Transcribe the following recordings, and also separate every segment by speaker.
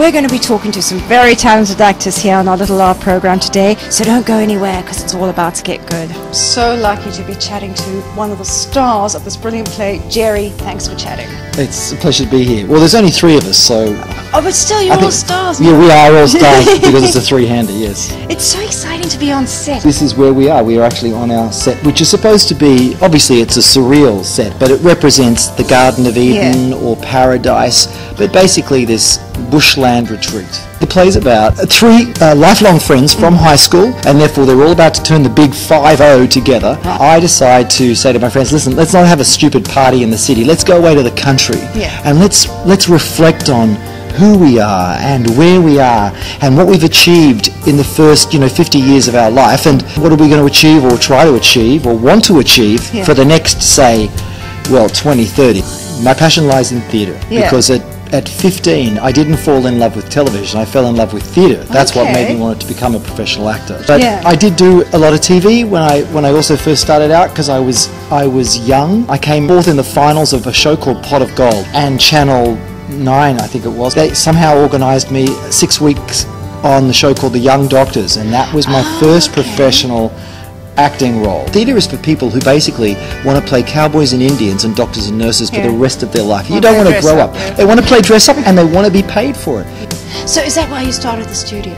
Speaker 1: We're going to be talking to some very talented actors here on our little art program today, so don't go anywhere because it's all about to get good. So lucky to be chatting to one of the stars of this brilliant play. Gerry, thanks for chatting.
Speaker 2: It's a pleasure to be here. Well, there's only three of us, so...
Speaker 1: Oh, but still, you're all stars now.
Speaker 2: Yeah, we are all stars because it's a three-hander, yes.
Speaker 1: It's so exciting to be on set.
Speaker 2: This is where we are. We are actually on our set, which is supposed to be, obviously it's a surreal set, but it represents the Garden of Eden or paradise, but basically this bushland retreat. The play's about three lifelong friends from high school, and therefore they're all about to turn the big 5-0 together. Right. I decide to say to my friends, listen, let's not have a stupid party in the city. Let's go away to the country, and let's reflect on who we are and where we are and what we've achieved in the first 50 years of our life, and what are we going to achieve or try to achieve or want to achieve for the next, say, 20, 30. My passion lies in theatre because at 15 I didn't fall in love with television, I fell in love with theatre. That's what made me want to become a professional actor. But I did do a lot of TV when I also first started out because I was young. I came fourth in the finals of a show called Pot of Gold, and Channel 9, I think it was, they somehow organised me 6 weeks on the show called The Young Doctors, and that was my first professional acting role. Theatre is for people who basically want to play cowboys and Indians and doctors and nurses for the rest of their life. You don't want to grow up. They want to play dress up and they want to be paid for it.
Speaker 1: So is that why you started the studio?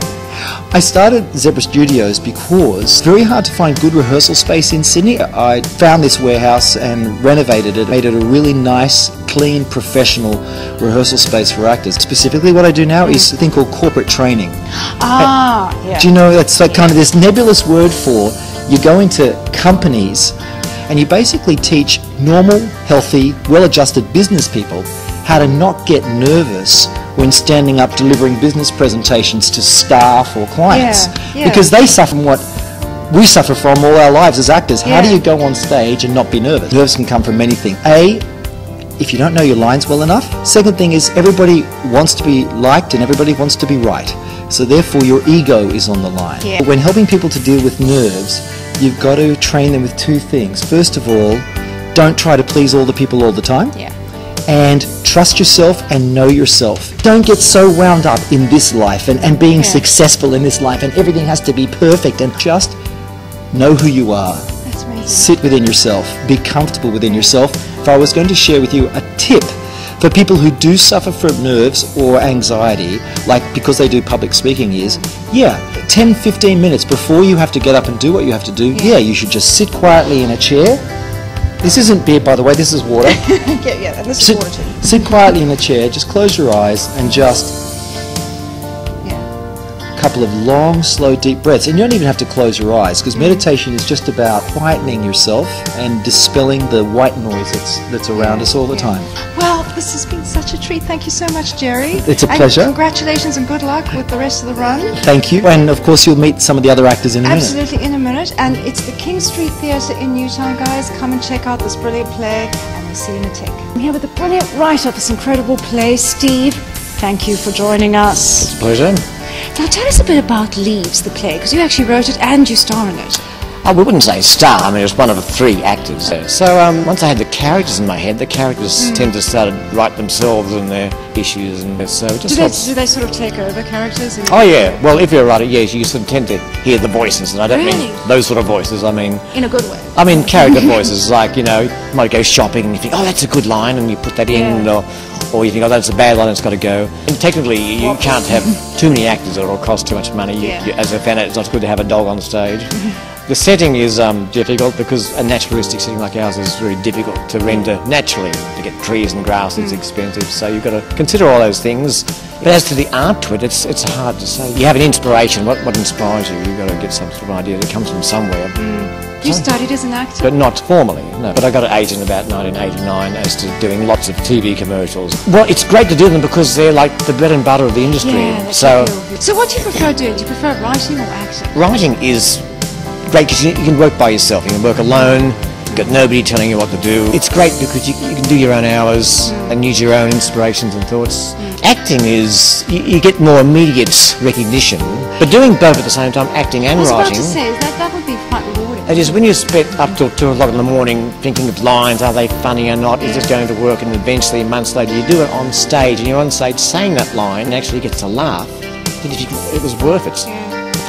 Speaker 2: I started Zebra Studios because it's very hard to find good rehearsal space in Sydney. I found this warehouse and renovated it, made it a really nice, clean, professional rehearsal space for actors. Specifically what I do now is a thing called corporate training. Do you know, that's like kind of this nebulous word for, you go into companies and you basically teach normal, healthy, well-adjusted business people how to not get nervous when standing up delivering business presentations to staff or clients. Because they suffer from what we suffer from all our lives as actors. How do you go on stage and not be nervous? Nerves can come from anything. A, if you don't know your lines well enough. Second thing is everybody wants to be liked and everybody wants to be right. So therefore your ego is on the line. When helping people to deal with nerves, you've got to train them with two things. First of all, don't try to please all the people all the time. And trust yourself and know yourself. Don't get so wound up in this life and being successful in this life and everything has to be perfect, and just know who you are.
Speaker 1: That's amazing.
Speaker 2: Sit within yourself. Be comfortable within yourself. If I was going to share with you a tip for people who do suffer from nerves or anxiety, like because they do public speaking, is 10-15 minutes before you have to get up and do what you have to do, you should just sit quietly in a chair. This isn't beer, by the way, this is water.
Speaker 1: And this is water too.
Speaker 2: Sit quietly in a chair, just close your eyes and just a couple of long, slow, deep breaths. And you don't even have to close your eyes, because meditation is just about quietening yourself and dispelling the white noise that's around us all the time.
Speaker 1: Well, this has been such a treat. Thank you so much, Gerry.
Speaker 2: It's a pleasure.
Speaker 1: Congratulations and good luck with the rest of the run.
Speaker 2: Thank you. And of course you'll meet some of the other actors in a minute.
Speaker 1: Absolutely, in a minute. And it's the King Street Theatre in Newtown, guys. Come and check out this brilliant play, and we'll see you in a tick. I'm here with the brilliant writer of this incredible play, Steve. Thank you for joining us.
Speaker 2: It's a pleasure.
Speaker 1: Now tell us a bit about Leaves, the play, because you actually wrote it and you star in it.
Speaker 3: Oh, we wouldn't say star, I mean it was one of the three actors. So once I had the characters in my head, the characters tend to start to write themselves and their issues, and so it just helps.
Speaker 1: Do they sort of take over characters?
Speaker 3: Oh yeah, well if you're a writer, yes, you sort of tend to hear the voices, and I don't mean those sort of voices, I mean...
Speaker 1: In a good way?
Speaker 3: I mean character voices, like, you might go shopping and you think, oh that's a good line, and you put that in, or you think, oh that's a bad line, it's got to go. And technically you can't have too many actors or it'll cost too much money. As a fan, it's not good to have a dog on stage. The setting is difficult because a naturalistic setting like ours is very difficult to render naturally. To get trees and grass, it's expensive, so you've got to consider all those things. But as to the art to it, it's hard to say. You have an inspiration, what inspires you? You've got to get some sort of idea that comes from somewhere.
Speaker 1: You studied as an actor?
Speaker 3: But not formally, no. But I got an agent in about 1989 as to doing lots of TV commercials. Well, it's great to do them because they're like the bread and butter of the industry.
Speaker 1: So what do you prefer doing? Do you prefer writing or acting?
Speaker 3: Writing is great because you can work by yourself. You can work alone. You've got nobody telling you what to do. It's great because you can do your own hours and use your own inspirations and thoughts. Acting is, you get more immediate recognition. But doing both at the same time, acting and writing...
Speaker 1: I was about to say, that would be quite rewarding.
Speaker 3: It is when you spend up till 2 o'clock in the morning thinking of lines, are they funny or not, is this going to work, and eventually months later you do it on stage and you're on stage saying that line and actually gets a laugh, then it was worth it.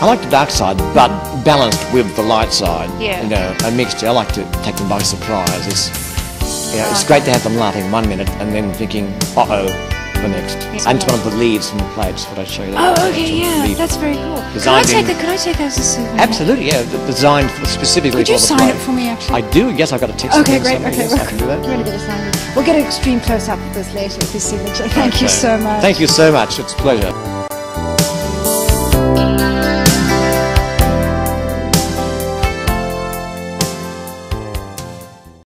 Speaker 3: I like the dark side, but balanced with the light side. You know, a mixture. I like to take them by surprise. It's great to have them laughing 1 minute and then thinking, uh-oh, the next. And it's one of the leaves from the play, just what I show you.
Speaker 1: Oh, okay, yeah, that's very cool. Can I take that as a souvenir?
Speaker 3: Absolutely, yeah, designed specifically for the play.
Speaker 1: Could you sign it for me, actually?
Speaker 3: I do, yes, I've got a text.
Speaker 1: Okay, great, okay.
Speaker 3: Yes, I can do that.
Speaker 1: We're going to get a sign. We'll get an extreme close-up of this later with his signature. Thank you so much.
Speaker 3: Thank you so much, it's a pleasure.